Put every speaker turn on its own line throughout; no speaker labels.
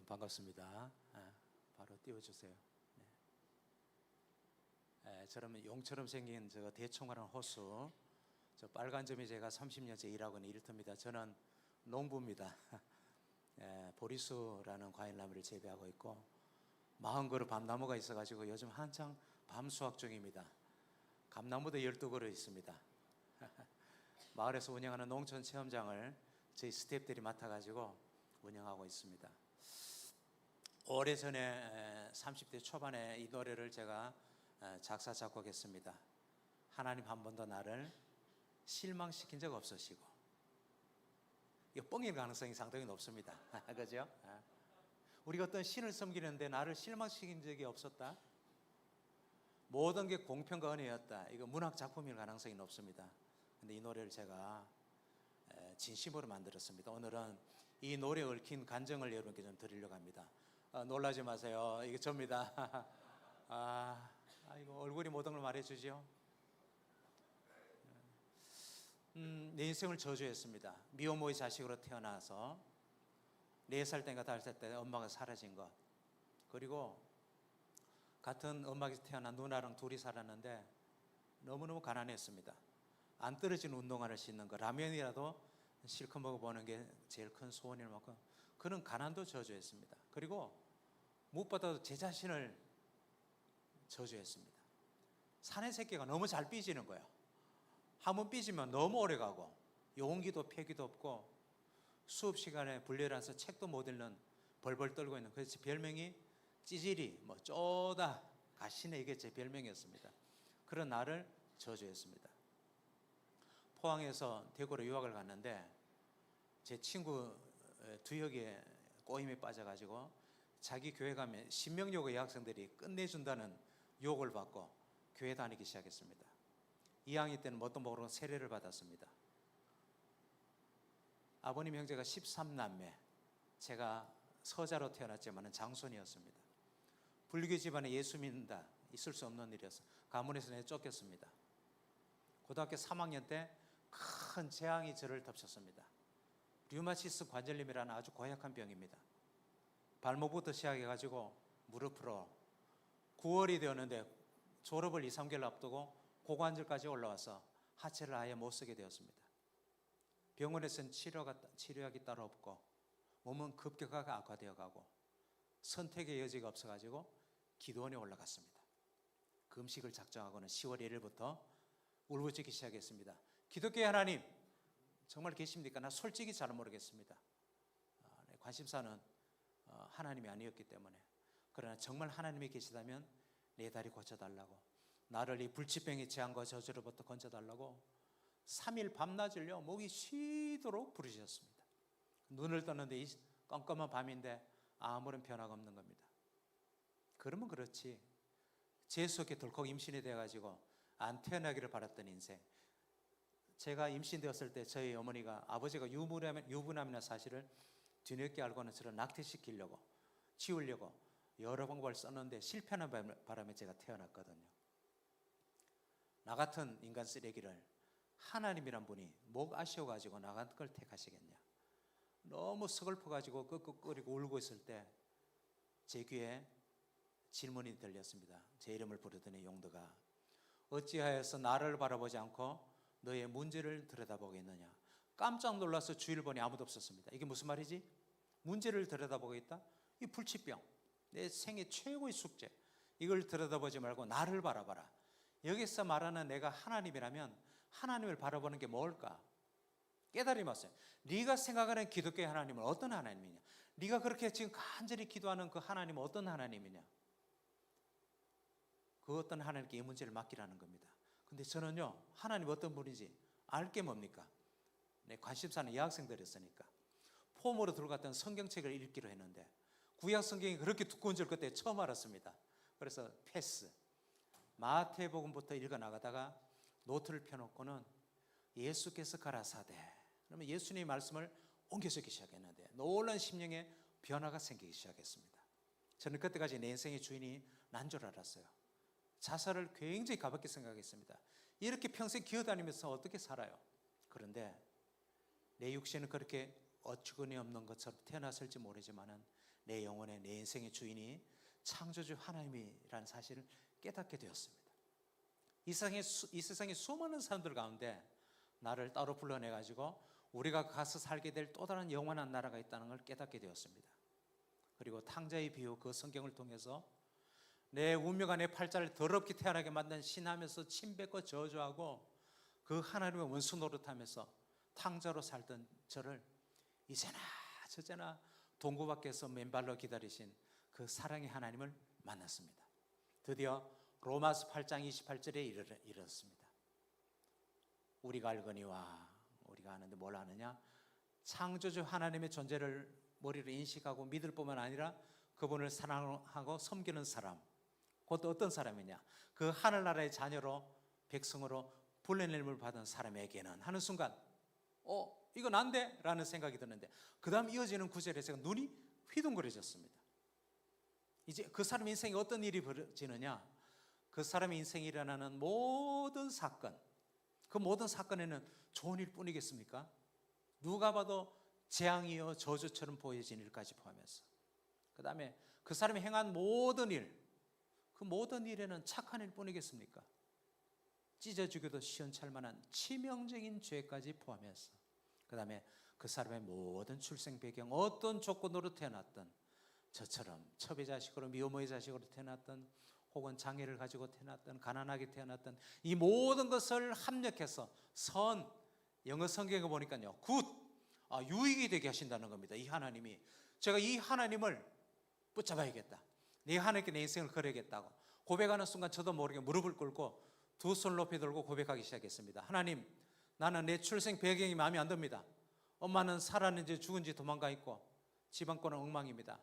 여러분 반갑습니다. 바로 띄워주세요. 저는 용처럼 생긴 저 대총알한 호수, 저 빨간 점이 제가 30년째 일하고 있는 일터입니다. 저는 농부입니다. 보리수라는 과일나무를 재배하고 있고 40그루 밤나무가 있어가지고 요즘 한창 밤수확 중입니다. 감나무도 12그루 있습니다. 마을에서 운영하는 농촌 체험장을 저희 스태프들이 맡아가지고 운영하고 있습니다. 오래전에 30대 초반에 이 노래를 제가 작사 작곡했습니다. 하나님 한 번도 나를 실망시킨 적 없으시고, 이거 뻥일 가능성이 상당히 높습니다. 그죠? 우리가 어떤 신을 섬기는데 나를 실망시킨 적이 없었다? 모든 게 공평과 은혜였다. 이거 문학 작품일 가능성이 높습니다. 근데 이 노래를 제가 진심으로 만들었습니다. 오늘은 이 노래에 얽힌 간정을 여러분께 좀 드리려고 합니다. 놀라지 마세요. 이게 접니다. 이거 얼굴이 모든 걸 말해주죠. 내 인생을 저주했습니다. 미혼모의 자식으로 태어나서 4살 때인가 5살 때 엄마가 사라진 것, 그리고 같은 엄마에서 태어난 누나랑 둘이 살았는데 너무너무 가난했습니다. 안 떨어지는 운동화를 신는 거, 라면이라도 실컷 먹어보는 게 제일 큰 소원일 만큼 그는 가난도 저주했습니다. 그리고 무엇보다도 제 자신을 저주했습니다. 사내 새끼가 너무 잘 삐지는 거예요. 한번 삐지면 너무 오래 가고 용기도 패기도 없고 수업 시간에 분리라서 책도 못 읽는 벌벌 떨고 있는, 그래서 별명이 찌질이, 쪼다, 가시네, 이게 제 별명이었습니다. 그런 나를 저주했습니다. 포항에서 대구로 유학을 갔는데 제 친구 두혁이의 꼬임에 빠져가지고 자기 교회 가면 신명여고 여학생들이 끝내준다는 유혹을 받고 교회 다니기 시작했습니다. 2학년 때는 뭣도 모르고 세례를 받았습니다. 아버님 형제가 13남매, 제가 서자로 태어났지만 장손이었습니다. 불교 집안에 예수 믿는다, 있을 수 없는 일이었어요. 가문에서 내쫓겼습니다. 고등학교 3학년 때 큰 재앙이 저를 덮쳤습니다. 류마티스 관절염이라는 아주 고약한 병입니다. 발목부터 시작해가지고 무릎으로 9월이 되었는데 졸업을 2, 3개월 앞두고 고관절까지 올라와서 하체를 아예 못 쓰게 되었습니다. 병원에서는 치료약이 따로 없고 몸은 급격하게 악화되어 가고 선택의 여지가 없어가지고 기도원에 올라갔습니다. 금식을 작정하고는 10월 1일부터 울부짖기 시작했습니다. 기독교의 하나님 정말 계십니까? 나 솔직히 잘 모르겠습니다. 관심사는 하나님이 아니었기 때문에. 그러나 정말 하나님이 계시다면 내 다리 고쳐달라고, 나를 이 불치병의 재앙과 저주로부터 건져달라고 3일 밤낮을요 목이 쉬도록 부르셨습니다. 눈을 떴는데 이 깜깜한 밤인데 아무런 변화가 없는 겁니다. 그러면 그렇지, 재수 없게 덜컥 임신이 되어가지고 안 태어나기를 바랐던 인생. 제가 임신되었을 때 저희 어머니가 아버지가 유부남이라는 사실을 뒤늦게 알고는 저를 낙태시키려고, 지우려고 여러 방법을 썼는데 실패하는 바람에 제가 태어났거든요. 나 같은 인간 쓰레기를 하나님이란 분이 목 아쉬워가지고 나 같은 걸 택하시겠냐. 너무 서글퍼가지고 끄끄거리고 울고 있을 때 제 귀에 질문이 들렸습니다. 제 이름을 부르더니 용도가, 어찌하여서 나를 바라보지 않고 너의 문제를 들여다보겠느냐. 깜짝 놀라서 주위를 보니 아무도 없었습니다. 이게 무슨 말이지? 문제를 들여다보겠다? 이 불치병, 내 생애 최고의 숙제, 이걸 들여다보지 말고 나를 바라봐라. 여기서 말하는 내가 하나님이라면 하나님을 바라보는 게 뭘까? 깨달음이 왔어요. 네가 생각하는 기독교의 하나님은 어떤 하나님이냐? 네가 그렇게 지금 간절히 기도하는 그 하나님은 어떤 하나님이냐? 그 어떤 하나님께 이 문제를 맡기라는 겁니다. 근데 저는요, 하나님 어떤 분인지 알 게 뭡니까? 내 관심사는 여학생들이었으니까 폼으로 들고 갔던 성경책을 읽기로 했는데 구약 성경이 그렇게 두꺼운 줄 그때 처음 알았습니다. 그래서 패스. 마태복음부터 읽어나가다가 노트를 펴놓고는 예수께서 가라사대, 그러면 예수님의 말씀을 옮겨 적기 시작했는데 놀라운 심령의 변화가 생기기 시작했습니다. 저는 그때까지 내 인생의 주인이 난 줄 알았어요. 자살을 굉장히 가볍게 생각했습니다. 이렇게 평생 기어다니면서 어떻게 살아요? 그런데 내 육신은 그렇게 어처구니 없는 것처럼 태어났을지 모르지만 내 영혼의 내 인생의 주인이 창조주 하나님이라는 사실을 깨닫게 되었습니다. 이 세상에 수많은 사람들 가운데 나를 따로 불러내가지고 우리가 가서 살게 될 또 다른 영원한 나라가 있다는 걸 깨닫게 되었습니다. 그리고 탕자의 비유 그 성경을 통해서 내 운명과 내 팔자를 더럽게 태어나게 만든 신하면서 침뱉고 저주하고 그 하나님의 원수 노릇하면서 탕자로 살던 저를 이제나 저제나 동구 밖에서 맨발로 기다리신 그 사랑의 하나님을 만났습니다. 드디어 로마서 8장 28절에 이르렀습니다. 우리가 알거니와, 우리가 아는데 뭘 아느냐? 창조주 하나님의 존재를 머리로 인식하고 믿을 뿐만 아니라 그분을 사랑하고 섬기는 사람, 곧 어떤 사람이냐? 그 하늘나라의 자녀로 백성으로 불러냄을 받은 사람에게는 하는 순간 이거 난데? 라는 생각이 드는데 그 다음 이어지는 구절에 제가 눈이 휘둥그레졌습니다. 이제 그 사람 인생에 어떤 일이 벌어지느냐? 그 사람의 인생에 일어나는 모든 사건, 그 모든 사건에는 좋은 일뿐이겠습니까? 누가 봐도 재앙이요 저주처럼 보여진 일까지 포함해서, 그 다음에 그 사람이 행한 모든 일, 그 모든 일에는 착한 일뿐이겠습니까? 찢어 죽여도 시원찮을 만한 치명적인 죄까지 포함해서, 그 다음에 그 사람의 모든 출생 배경, 어떤 조건으로 태어났던, 저처럼 첩의 자식으로 미혼모의 자식으로 태어났던, 혹은 장애를 가지고 태어났던, 가난하게 태어났던, 이 모든 것을 합력해서 영어 성경에 보니까요, 유익이 되게 하신다는 겁니다. 이 하나님이, 제가 이 하나님을 붙잡아야겠다, 내 하나님께 내 인생을 걸어야겠다고 고백하는 순간 저도 모르게 무릎을 꿇고 두 손 높이 들고 고백하기 시작했습니다. 하나님, 나는 내 출생 배경이 마음에 안 듭니다. 엄마는 살았는지 죽은지 도망가 있고 집안권은 엉망입니다.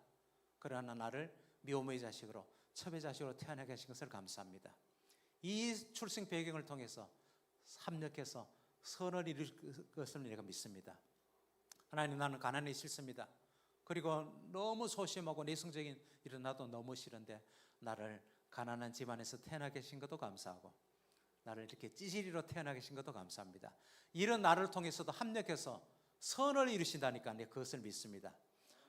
그러나 나를 미혼모의 자식으로, 첩의 자식으로 태어나게 하신 것을 감사합니다. 이 출생 배경을 통해서 합력해서 선을 이룰 것을 내가 믿습니다. 하나님, 나는 가난이 싫습니다. 그리고 너무 소심하고 내성적인 일은 나도 너무 싫은데 나를 가난한 집안에서 태어나게 하신 것도 감사하고 나를 이렇게 찌질이로 태어나게 하신 것도 감사합니다. 이런 나를 통해서도 합력해서 선을 이루신다니까 내가 그것을 믿습니다.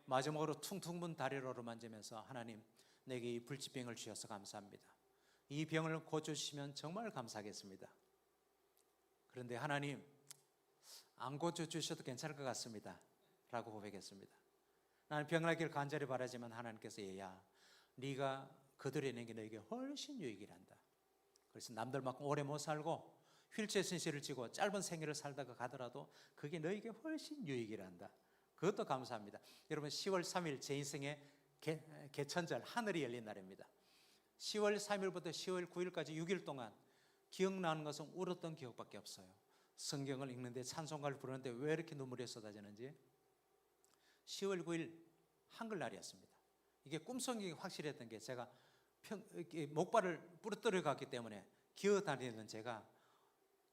마지막으로 퉁퉁 분 다리로를 만지면서 하나님, 내게 이 불치병을 주셔서 감사합니다. 이 병을 고쳐주시면 정말 감사하겠습니다. 그런데 하나님, 안 고쳐주셔도 괜찮을 것 같습니다 라고 고백했습니다. 나는 병나기를 간절히 바라지만 하나님께서 얘야, 네가 그들의 내게 너에게 훨씬 유익이란다. 그래서 남들만큼 오래 못 살고 휠체어 신세를 지고 짧은 생애를 살다가 가더라도 그게 너에게 훨씬 유익이란다. 그것도 감사합니다. 여러분, 10월 3일 제 인생의 개천절, 하늘이 열린 날입니다. 10월 3일부터 10월 9일까지 6일 동안 기억나는 것은 울었던 기억밖에 없어요. 성경을 읽는데, 찬송가를 부르는데 왜 이렇게 눈물이 쏟아지는지. 10월 9일 한글날이었습니다. 이게 꿈속이 확실했던 게, 제가 목발을 부러뜨려 갔기 때문에 기어다니는 제가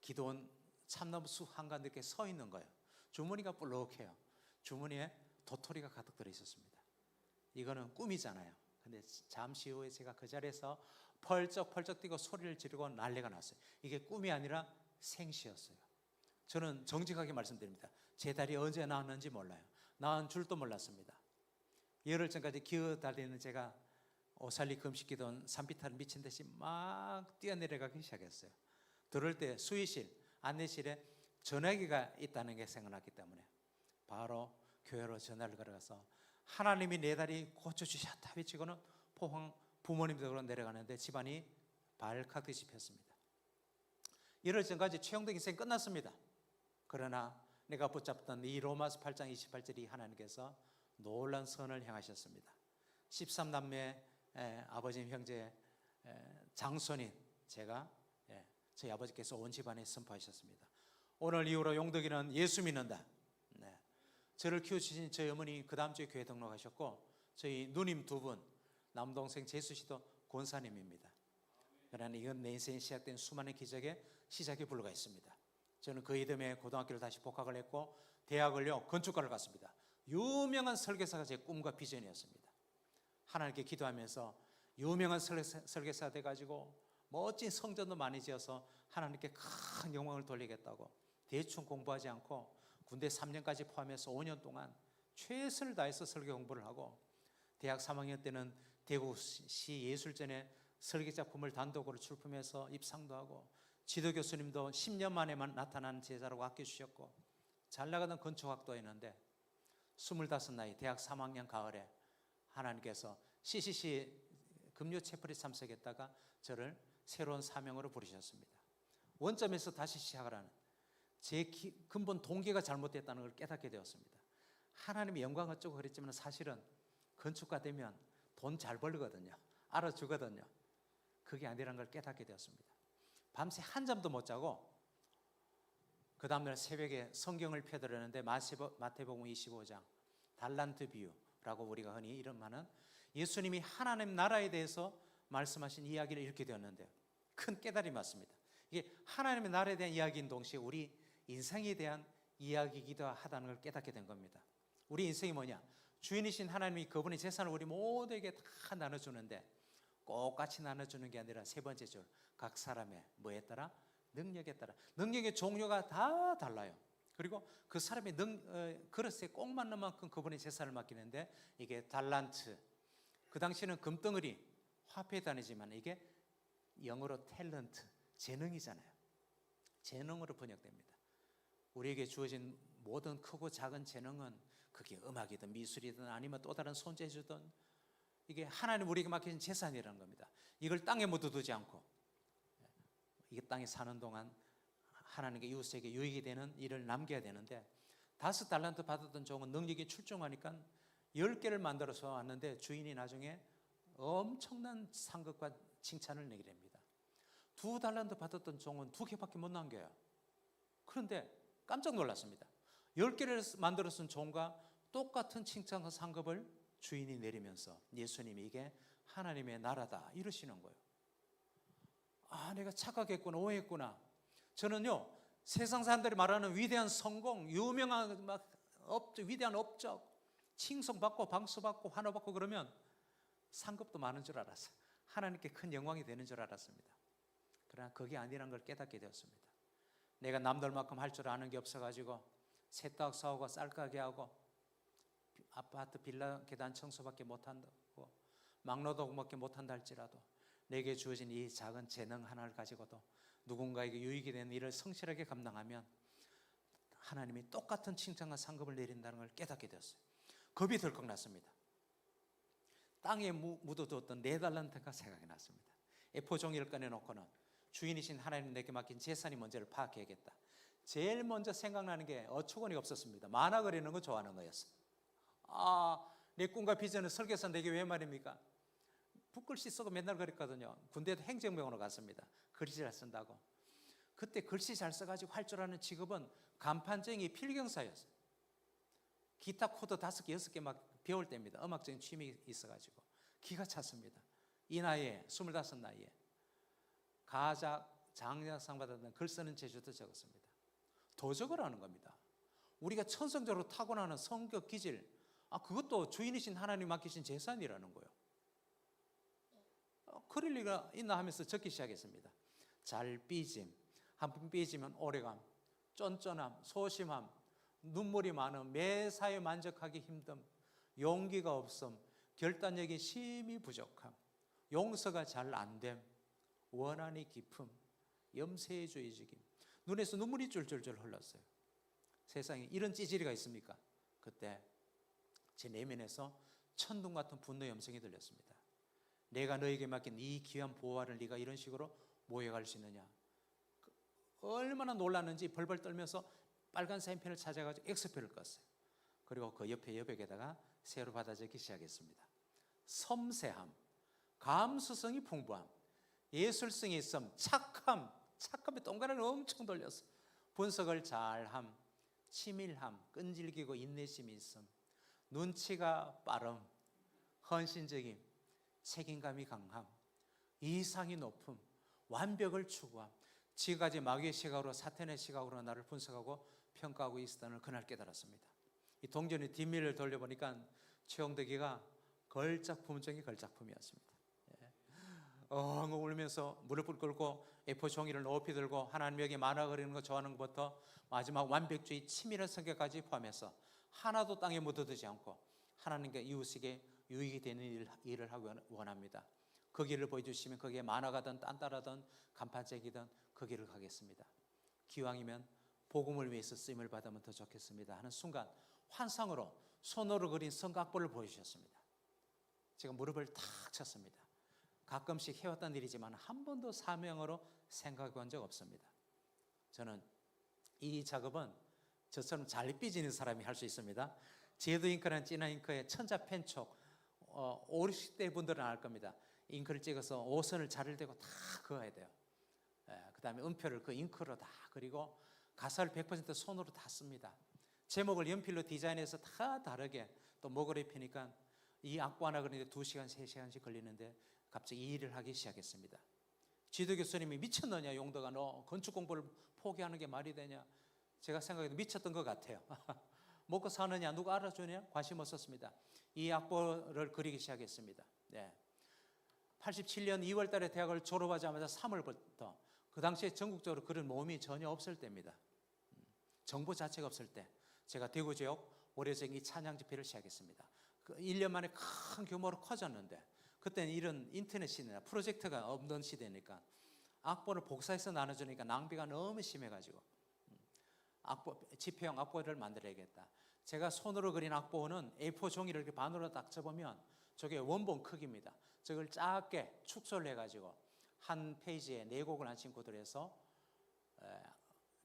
기도원 참나무 숲 한가운데 이렇게 서 있는 거예요. 주머니가 볼록해요. 주머니에 도토리가 가득 들어 있었습니다. 이거는 꿈이잖아요. 근데 잠시 후에 제가 그 자리에서 펄쩍펄쩍 뛰고 소리를 지르고 난리가 났어요. 이게 꿈이 아니라 생시였어요. 저는 정직하게 말씀드립니다. 제 다리 언제 나왔는지 몰라요. 나은 줄도 몰랐습니다. 열흘 전까지 기어다니는 제가 오살리 금식기도원 산비탈 미친 듯이 막 뛰어내려가기 시작했어요. 들을 때 수의실, 안내실에 전화기가 있다는 게 생각났기 때문에 바로 교회로 전화를 걸어가서 하나님이 내 다리 고쳐주셨다 외치고는 포항 부모님 댁으로 내려가는데 집안이 발칵듯이 폈습니다. 이럴 전까지 최영덕 인생 끝났습니다. 그러나 내가 붙잡던 이 로마서 8장 28절이 하나님께서 놀란 선을 행하셨습니다. 13남매 아버지 형제 장손인 제가, 저희 아버지께서 온 집안에 선포하셨습니다. 오늘 이후로 용덕이는 예수 믿는다. 저를 키워주신 저희 어머니 그 다음 주에 교회 등록하셨고, 저희 누님 두 분, 남동생 재수 씨도 권사님입니다. 그러나 이건 내 인생에 시작된 수많은 기적의 시작에 불과했습니다. 저는 그 이듬해 고등학교를 다시 복학을 했고 대학을요 건축과를 갔습니다. 유명한 설계사가 제 꿈과 비전이었습니다. 하나님께 기도하면서 유명한 설계사가 돼가지고 멋진 성전도 많이 지어서 하나님께 큰 영광을 돌리겠다고 대충 공부하지 않고 군대 3년까지 포함해서 5년 동안 최선을 다해서 설계 공부를 하고 대학 3학년 때는 대구시 예술전에 설계작품을 단독으로 출품해서 입상도 하고, 지도 교수님도 10년 만에만 나타난 제자라고 아껴주셨고, 잘 나가던 건축학도였는데 25 나이 대학 3학년 가을에 하나님께서 CCC 금요 채플에 참석했다가 저를 새로운 사명으로 부르셨습니다. 원점에서 다시 시작하라는, 제 근본 동기가 잘못됐다는 걸 깨닫게 되었습니다. 하나님의 영광 어쩌고 그랬지만 사실은 건축가 되면 돈 잘 벌거든요. 알아주거든요. 그게 아니라는 걸 깨닫게 되었습니다. 밤새 한잠도 못 자고 그 다음날 새벽에 성경을 펴들었는데 마태복음 25장 달란트 비유라고 우리가 흔히 이름하는 예수님이 하나님 나라에 대해서 말씀하신 이야기를 읽게 되었는데 큰 깨달음이 왔습니다. 이게 하나님의 나라에 대한 이야기인 동시에 우리 인생에 대한 이야기이기도 하다는 걸 깨닫게 된 겁니다. 우리 인생이 뭐냐? 주인이신 하나님이 그분의 재산을 우리 모두에게 다 나눠주는데 꼭 같이 나눠주는 게 아니라 세 번째 줄, 각 사람의 뭐에 따라? 능력에 따라. 능력의 종류가 다 달라요. 그리고 그 사람의 그릇에 꼭 맞는 만큼 그분의 재산을 맡기는데 이게 달란트. 그 당시에는 금덩어리, 화폐 단위지만 이게 영어로 탤런트, 재능이잖아요. 재능으로 번역됩니다. 우리에게 주어진 모든 크고 작은 재능은 그게 음악이든 미술이든 아니면 또 다른 손재주든 이게 하나님 우리에게 맡기신 재산이라는 겁니다. 이걸 땅에 묻어두지 않고 이게 땅에 사는 동안 하나님께 이웃에게 유익이 되는 일을 남겨야 되는데 5달란트 받았던 종은 능력이 출중하니까 10개를 만들어서 왔는데 주인이 나중에 엄청난 상급과 칭찬을 내게 됩니다. 2달란트 받았던 종은 2개밖에 못 남겨요. 그런데 깜짝 놀랐습니다. 10개를 만들어 쓴 종과 똑같은 칭찬과 상급을 주인이 내리면서 예수님이 이게 하나님의 나라다 이러시는 거예요. 아, 내가 착각했구나, 오해했구나. 저는요, 세상 사람들이 말하는 위대한 성공, 유명한 위대한 업적, 칭송받고 방수받고 환호받고 그러면 상급도 많은 줄 알았어요. 하나님께 큰 영광이 되는 줄 알았습니다. 그러나 그게 아니라는 걸 깨닫게 되었습니다. 내가 남들만큼 할 줄 아는 게 없어가지고 세탁 사오고 쌀가게 하고 아파트 빌라 계단 청소밖에 못한다고 막노동밖에 못한다 할지라도 내게 주어진 이 작은 재능 하나를 가지고도 누군가에게 유익이 되는 일을 성실하게 감당하면 하나님이 똑같은 칭찬과 상급을 내린다는 걸 깨닫게 되었어요. 겁이 덜컥 났습니다. 땅에 묻어두었던 4달란트가 생각이 났습니다. A4 종이를 꺼내놓고는 주인이신 하나님 내게 맡긴 재산이 뭔지를 파악해야겠다. 제일 먼저 생각나는 게 어처구니가 없었습니다. 만화 그리는 거 좋아하는 거였어요. 내 꿈과 비전은 설계사 내게 왜 말입니까? 붓글씨 쓰고 맨날 그랬거든요. 군대도 행정병으로 갔습니다. 글씨 잘 쓴다고. 그때 글씨 잘 써가지고 할 줄 아는 직업은 간판쟁이 필경사였어요. 기타 코드 5개, 6개 막 배울 때입니다. 음악적인 취미 있어가지고 기가 찼습니다. 이 나이에 25 나이에 가작, 장려상 받았던 글 쓰는 재주도 적었습니다. 도적을 겁니다. 우리가 천성적으로 타고나는 성격 기질, 그것도 주인이신 하나님 맡기신 재산이라는 거예요. 그럴 리가 있나 하면서 적기 시작했습니다. 잘 삐짐, 한 번 삐지면 오래감, 쫀쫀함, 소심함, 눈물이 많음, 매사에 만족하기 힘듦, 용기가 없음, 결단력이 심히 부족함, 용서가 잘 안됨, 원한이 깊음, 염세주의적임, 눈에서 눈물이 줄줄줄 흘렀어요. 세상에 이런 찌질이가 있습니까? 그때 제 내면에서 천둥 같은 분노의 음성이 들렸습니다. 내가 너에게 맡긴 이 귀한 보화를 네가 이런 식으로 모여갈 수 있느냐. 얼마나 놀랐는지 벌벌 떨면서 빨간 사인펜을 찾아가지고 X표를 껐어요. 그리고 그 옆에 여백에다가 새로 받아 적기 시작했습니다. 섬세함, 감수성이 풍부함, 예술성이 있음, 착함에 동그라미를 엄청 돌렸어요. 분석을 잘함, 치밀함, 끈질기고 인내심이 있음, 눈치가 빠름, 헌신적임, 책임감이 강함, 이상이 높음, 완벽을 추구함. 지금까지 마귀의 시각으로, 사탄의 시각으로 나를 분석하고 평가하고 있었다는 그날 깨달았습니다. 이 동전의 뒷면을 돌려보니까 최홍덕이가 걸작품 중의 걸작품이었습니다. 울면서 무릎을 꿇고 A4 종이를 높이 들고 하나님에게 만화 그리는 거 좋아하는 것부터 마지막 완벽주의 치밀한 성격까지 포함해서 하나도 땅에 묻어두지 않고 하나님께 이웃에게 유익이 되는 일을 하기 원합니다. 그 길을 보여주시면 거기에 만화가든 딴따라든 간판책이든 그 길을 가겠습니다. 기왕이면 복음을 위해서 쓰임을 받으면 더 좋겠습니다 하는 순간 환상으로 손으로 그린 성곽볼을 보여주셨습니다. 제가 무릎을 탁 쳤습니다. 가끔씩 해왔던 일이지만 한 번도 사명으로 생각해 본 적 없습니다. 저는 이 작업은 저처럼 잘 삐지는 사람이 할 수 있습니다. 제드 잉크라는 진한 잉크의 천자 펜촉 50대 분들은 알 겁니다. 잉크를 찍어서 5선을 자를 대고 다 그어야 돼요. 그 다음에 음표를 그 잉크로 다 그리고 가사를 100% 손으로 다 씁니다. 제목을 연필로 디자인해서 다 다르게 또 목을 입히니까 이 악보 하나 그리는데 2시간, 3시간씩 걸리는데 갑자기 이 일을 하기 시작했습니다. 지도 교수님이 미쳤느냐 용도가 너 건축 공부를 포기하는 게 말이 되냐. 제가 생각해도 미쳤던 것 같아요. 먹고 사느냐 누가 알아주냐 관심 없었습니다. 이 악보를 그리기 시작했습니다. 87년 2월 달에 대학을 졸업하자마자 3월부터 그 당시에 전국적으로 그런 모임이 전혀 없을 때입니다. 정보 자체가 없을 때 제가 대구 지역 오래전기 찬양 집회를 시작했습니다. 그 1년 만에 큰 규모로 커졌는데 그때는 이런 인터넷 시대나 프로젝트가 없는 시대니까 악보를 복사해서 나눠주니까 낭비가 너무 심해가지고 집회용 악보를 만들어야겠다. 제가 손으로 그린 악보는 A4 종이를 이렇게 반으로 딱 접으면 저게 원본 크기입니다. 저걸 작게 축소를 해가지고 한 페이지에 4곡을 한 친구들 해서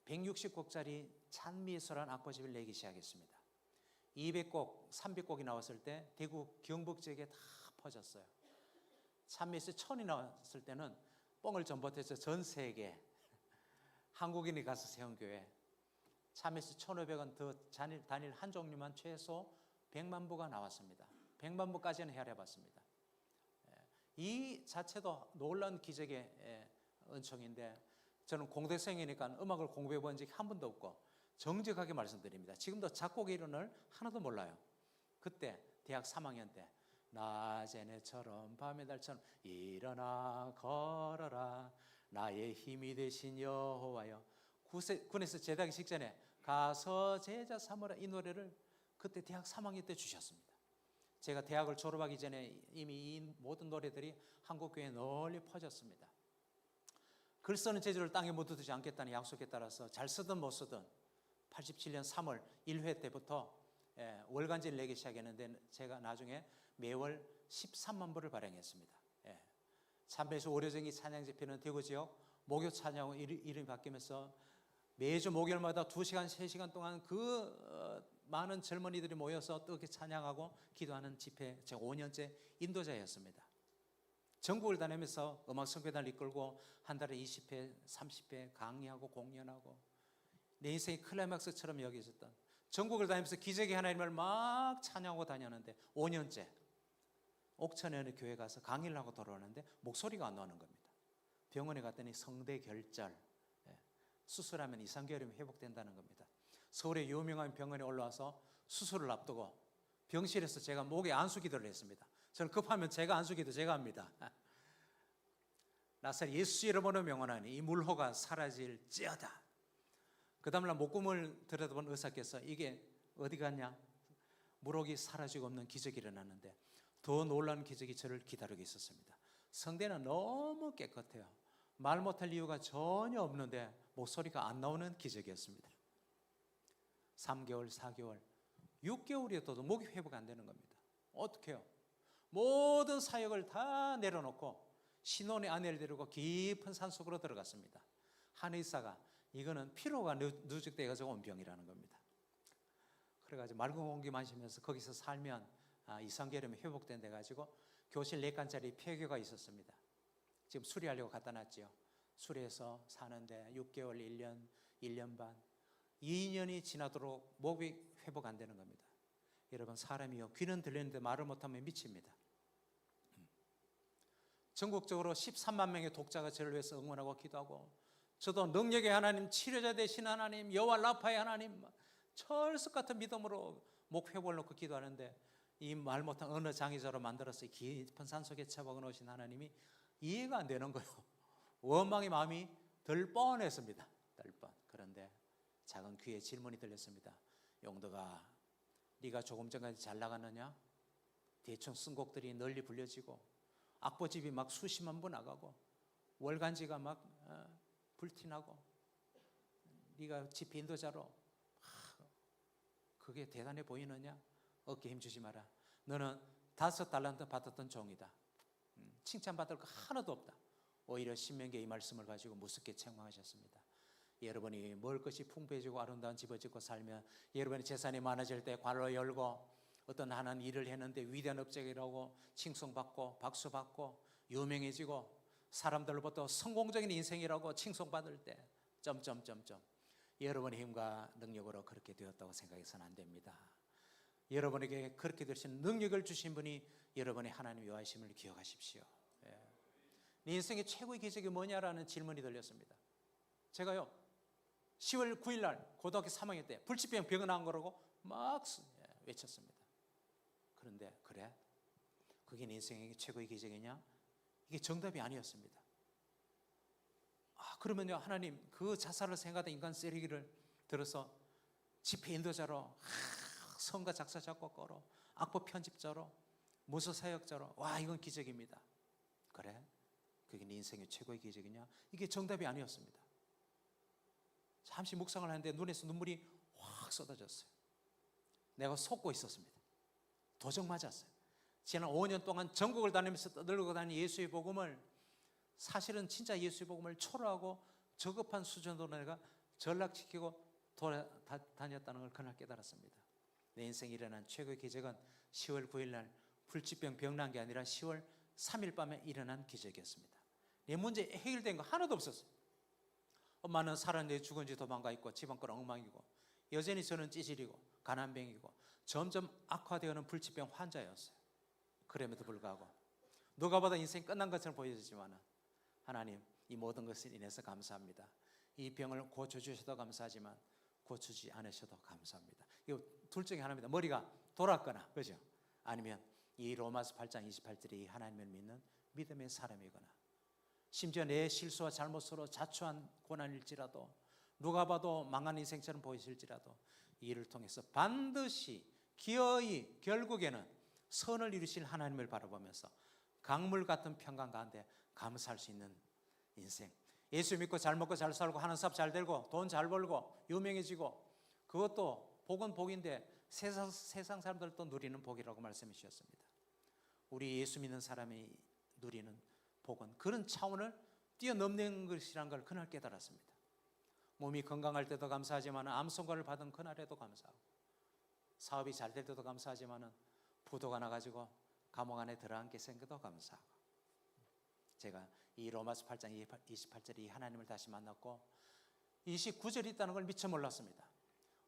160곡짜리 찬미소라는 악보집을 내기 시작했습니다. 200곡, 300곡이 나왔을 때 대구 경북 지역에 다 퍼졌어요. 찬미소 1000이 나왔을 때는 뻥을 전봇해서 전 세계 한국인이 가서 세운 교회 참외수 1,500원 더 단일 한 종류만 최소 100만 부가 나왔습니다. 100만 부까지는 헤아려봤습니다. 이 자체도 놀라운 기적의 은총인데 저는 공대생이니까 음악을 공부해 본 적이 한 번도 없고 정직하게 말씀드립니다. 지금도 작곡의 이론을 하나도 몰라요. 그때 대학 3학년 때 낮에 내처럼 밤의 달처럼 일어나 걸어라 나의 힘이 되신 여호와여 군에서 제대하기 직전에 가서 제자 삼으라 이 노래를 그때 대학 3학년 때 주셨습니다. 제가 대학을 졸업하기 전에 이미 이 모든 노래들이 한국교회에 널리 퍼졌습니다. 글 쓰는 재주를 땅에 묻어두지 않겠다는 약속에 따라서 잘 쓰든 못 쓰든 87년 3월 1회 때부터 월간지를 내기 시작했는데 제가 나중에 매월 13만 부를 발행했습니다. 참배수 오래전기 찬양 집회는 대구 지역 목요 찬양으로 이름이 바뀌면서 매주 목요일마다 2시간, 3시간 동안 많은 젊은이들이 모여서 뜨겁게 찬양하고 기도하는 집회 제가 5년째 인도자였습니다. 전국을 다니면서 음악 선교단을 이끌고 한 달에 20회, 30회 강의하고 공연하고 내 인생의 클라이막스처럼 여겨졌던 전국을 다니면서 기적의 하나님을 막 찬양하고 다녔는데 5년째 옥천에 어느 교회 가서 강의를 하고 돌아오는데 목소리가 안 나오는 겁니다. 병원에 갔더니 성대 결절, 수술하면 2, 3개월이면 회복된다는 겁니다. 서울의 유명한 병원에 올라와서 수술을 앞두고 병실에서 제가 목에 안수기도를 했습니다. 저는 급하면 제가 안수기도 제가 합니다. 나사렛 예수 이름으로 명하노니 이 물호가 사라질지어다. 그 다음날 목구멍을 들여다본 의사께서 이게 어디 갔냐? 물혹이 사라지고 없는 기적이 일어났는데 더 놀라운 기적이 저를 기다리고 있었습니다. 성대는 너무 깨끗해요. 말 못할 이유가 전혀 없는데 목소리가 안 나오는 기적이었습니다. 3개월, 4개월, 6개월이어도 목이 회복 안 되는 겁니다. 어떻게 해요? 모든 사역을 다 내려놓고 신혼의 아내를 데리고 깊은 산속으로 들어갔습니다. 한 의사가 이거는 피로가 누적돼가지고 온 병이라는 겁니다. 그래가지고 맑은 공기 마시면서 거기서 살면 2, 3개월이면 회복된다 해가지고 교실 4칸짜리 폐교가 있었습니다. 지금 수리하려고 갖다 놨지요. 수리해서 사는데 6개월, 1년, 1년 반, 2년이 지나도록 목이 회복 안 되는 겁니다. 여러분 사람이요 귀는 들리는데 말을 못하면 미칩니다. 전국적으로 13만 명의 독자가 저를 위해서 응원하고 기도하고 저도 능력의 하나님, 치료자 되신 하나님, 여호와 라파의 하나님 철석 같은 믿음으로 목 회복을 놓고 기도하는데 이 말 못한 어느 장의자로 만들어서 깊은 산속에 처박아 놓으신 하나님이 이해가 안 되는 거예요. 원망의 마음이 들 뻔했습니다. 들 뻔. 그런데 작은 귀에 질문이 들렸습니다. 용도가 네가 조금 전까지 잘 나갔느냐? 대충 쓴 곡들이 널리 불려지고 악보집이 막 수십만 부 나가고 월간지가 막 불티나고 네가 집회 인도자로 그게 대단해 보이느냐? 어깨 힘주지 마라. 너는 5달란트 받았던 종이다. 칭찬받을 거 하나도 없다. 오히려 신명기의 이 말씀을 가지고 무섭게 책망하셨습니다. 여러분이 먹을 것이 풍부해지고 아름다운 집을 짓고 살면, 여러분의 재산이 많아질 때 관로 열고 어떤 하나는 일을 했는데 위대한 업적이라고 칭송받고 박수받고 유명해지고 사람들로부터 성공적인 인생이라고 칭송받을 때 점점점점 여러분의 힘과 능력으로 그렇게 되었다고 생각해서는 안 됩니다. 여러분에게 그렇게 될 수 있는 능력을 주신 분이 여러분의 하나님 여호와이심을 기억하십시오. 네 인생의 최고의 기적이 뭐냐라는 질문이 들렸습니다. 제가요 10월 9일 날 고등학교 3학년 때 불치병 병이 난 거라고 막 외쳤습니다. 그런데 그래? 그게 내 인생의 최고의 기적이냐? 이게 정답이 아니었습니다. 그러면요 하나님 그 자살을 생각하던 인간 쓰레기를 들어서 집회 인도자로 성가 작사 작곡가로 악보 편집자로 무서 사역자로 와 이건 기적입니다. 그래? 그게 네 인생의 최고의 기적이냐? 이게 정답이 아니었습니다. 잠시 묵상을 하는데 눈에서 눈물이 확 쏟아졌어요. 내가 속고 있었습니다. 도적 맞았어요. 지난 5년 동안 전국을 다니면서 떠들고 다닌 예수의 복음을, 사실은 진짜 예수의 복음을 초라하고 저급한 수준으로 내가 전락시키고 돌아다녔다는 걸 그날 깨달았습니다. 내 인생에 일어난 최고의 기적은 10월 9일 날 불치병 병난 게 아니라 10월 3일 밤에 일어난 기적이었습니다. 내 문제 해결된 거 하나도 없었어요. 엄마는 살았는데 죽은 지 도망가 있고 집안건 엉망이고 여전히 저는 찌질이고 가난뱅이고 점점 악화되어가는 불치병 환자였어요. 그럼에도 불구하고 누가 봐도 인생이 끝난 것처럼 보여지지만 하나님 이 모든 것을 인해서 감사합니다. 이 병을 고쳐주셔도 감사하지만 고치지 않으셔도 감사합니다. 이거 둘 중에 하나입니다. 머리가 돌았거나 그죠? 아니면 이 로마서 8장 28절이 하나님을 믿는 믿음의 사람이거나, 심지어 내 실수와 잘못으로 자초한 고난일지라도 누가 봐도 망한 인생처럼 보이실지라도 이를 통해서 반드시 기어이 결국에는 선을 이루실 하나님을 바라보면서 강물 같은 평강 가운데 감사할 수 있는 인생, 예수 믿고 잘 먹고 잘 살고 하는 사업 잘 되고 돈 잘 벌고 유명해지고 그것도 복은 복인데 세상 사람들도 누리는 복이라고 말씀해 주셨습니다. 우리 예수 믿는 사람이 누리는 복은 그런 차원을 뛰어넘는 것이라는 걸 그날 깨달았습니다. 몸이 건강할 때도 감사하지만 암송가를 받은 그날에도 감사하고, 사업이 잘 될 때도 감사하지만 부도가 나가지고 감옥 안에 들어앉게 생겨도 감사하고, 제가 이 로마서 8장 28절에 이 하나님을 다시 만났고 29절이 있다는 걸 미처 몰랐습니다.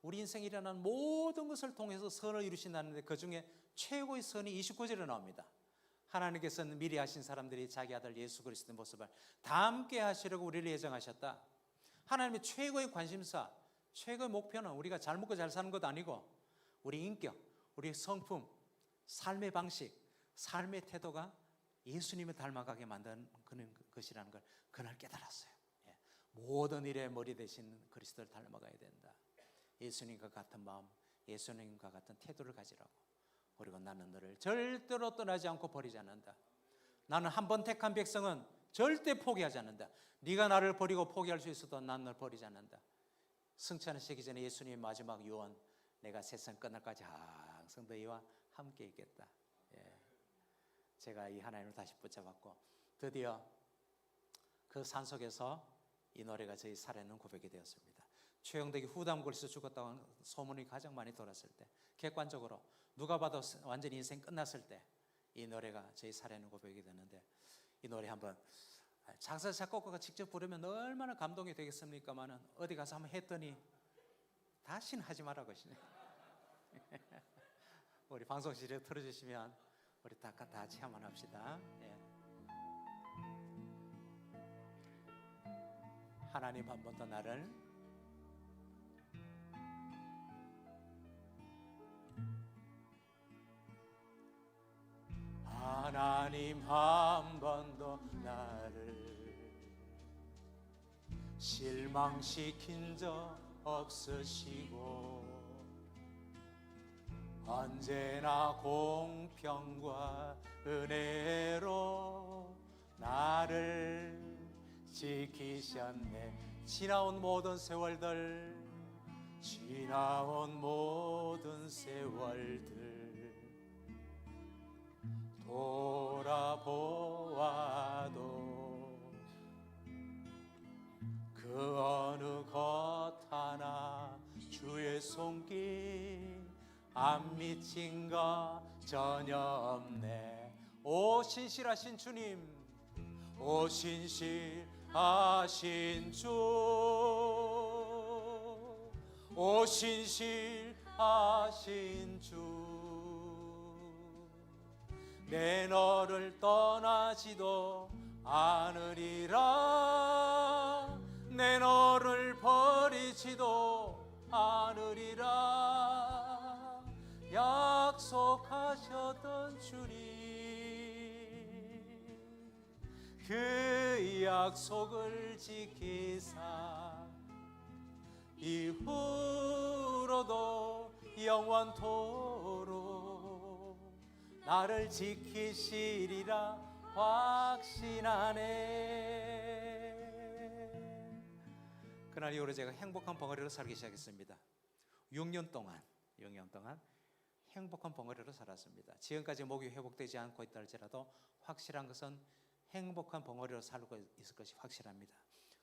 우리 인생에 일어난 모든 것을 통해서 선을 이루신다는데 그 중에 최고의 선이 29절에 나옵니다. 하나님께서는 미리 하신 사람들이 자기 아들 예수 그리스도의 모습을 다 함께 하시려고 우리를 예정하셨다. 하나님의 최고의 관심사, 최고의 목표는 우리가 잘 먹고 잘 사는 것도 아니고 우리 인격, 우리 성품, 삶의 방식, 삶의 태도가 예수님을 닮아가게 만드는 것이라는 걸 그날 깨달았어요. 모든 일에 머리 대신 그리스도를 닮아가야 된다. 예수님과 같은 마음, 예수님과 같은 태도를 가지라고. 그리고 나는 너를 절대로 떠나지 않고 버리지 않는다. 나는 한 번 택한 백성은 절대 포기하지 않는다. 네가 나를 버리고 포기할 수 있어도 난 널 버리지 않는다. 승천을 시기 전에 예수님의 마지막 유언, 내가 세상 끝날까지 항상 너희와 함께 있겠다. 제가 이 하나님을 다시 붙잡았고 드디어 그 산속에서 이 노래가 저희 살아있는 고백이 되었습니다. 최영덕이 후담골에서 죽었다고 소문이 가장 많이 돌았을 때, 객관적으로 누가 봐도 완전히 인생 끝났을 때 이 노래가 저희 살아있는 고백이 되는데, 이 노래 한번 작사 작곡가가 직접 부르면 얼마나 감동이 되겠습니까마는 어디 가서 한번 했더니 다시는 하지 마라 그러시네. 우리 방송실에 틀어주시면 우리 다 같이 한번 합시다. 하나님 한 번 더 나를 하나님 한 번 더 나를 실망시킨 적 없으시고 언제나 공평과 은혜로 나를 지키셨네. 지나온 모든 세월들, 지나온 모든 세월들 돌아보아도 그 어느 것 하나 주의 손길 안 미친 것 전혀 없네. 오 신실하신 주님, 오 신실하신 주, 오 신실하신 주, 내 너를 떠나지도 않으리라, 내 너를 버리지도 않으리라 약속하셨던 주님, 그 약속을 지키사 이후로도 영원토록 나를 지키시리라 확신하네. 그날 이후로 제가 행복한 벙어리로 살기 시작했습니다. 6년 동안 행복한 벙어리로 살았습니다. 지금까지 목이 회복되지 않고 있다 할지라도 확실한 것은 행복한 벙어리로 살고 있을 것이 확실합니다.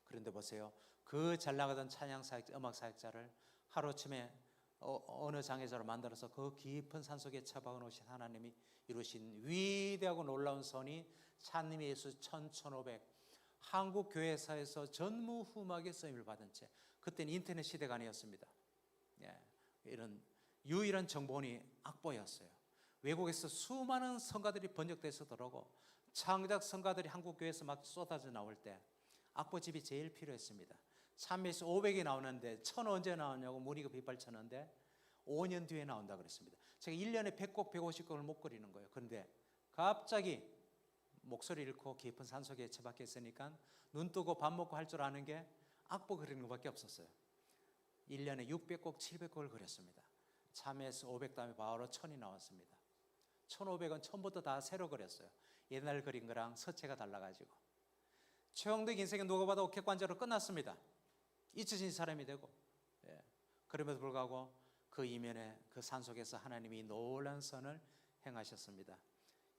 그런데 보세요, 그 잘 나가던 찬양 사역자, 음악 사역자를 하루아침에 어느 장애자로 만들어서 그 깊은 산속에 처박아 놓으신 하나님이 이루신 위대하고 놀라운 선이 찬님의 예수 1500 한국 교회사에서 전무후무하게 쓰임을 받은 채, 그때는 인터넷 시대가 아니었습니다. 이런 유일한 정보원이 악보였어요. 외국에서 수많은 성가들이 번역돼서 들어오고 창작 성가들이 한국 교회에서 막 쏟아져 나올 때 악보집이 제일 필요했습니다. 참매수 500이 나오는데 1000 언제 나오냐고 문의가 빗발쳤는데 5년 뒤에 나온다 그랬습니다. 제가 1년에 100곡 150곡을 못 그리는 거예요. 그런데 갑자기 목소리 잃고 깊은 산속에 처박혀 있으니까 눈 뜨고 밥 먹고 할 줄 아는 게 악보 그리는 것밖에 없었어요. 1년에 600곡 700곡을 그렸습니다. 참매수 500 다음에 바로 1000이 나왔습니다. 1500은 처음부터 다 새로 그렸어요. 옛날 그린 거랑 서체가 달라가지고. 최영덕 인생에 누가 봐도 객관적으로 끝났습니다. 잊혀진 사람이 되고, 그럼에도 불구하고 그 이면에 그 산속에서 하나님이 놀라운 선을 행하셨습니다.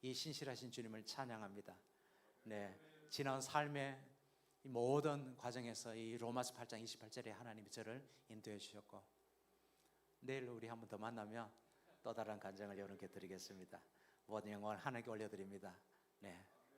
이 신실하신 주님을 찬양합니다. 지난 삶의 모든 과정에서 이 로마서 8장 28절에 하나님이 저를 인도해 주셨고, 내일 우리 한 번 더 만나면 또 다른 간증을 여러분께 드리겠습니다. 모든 영광을 하나님께 올려드립니다.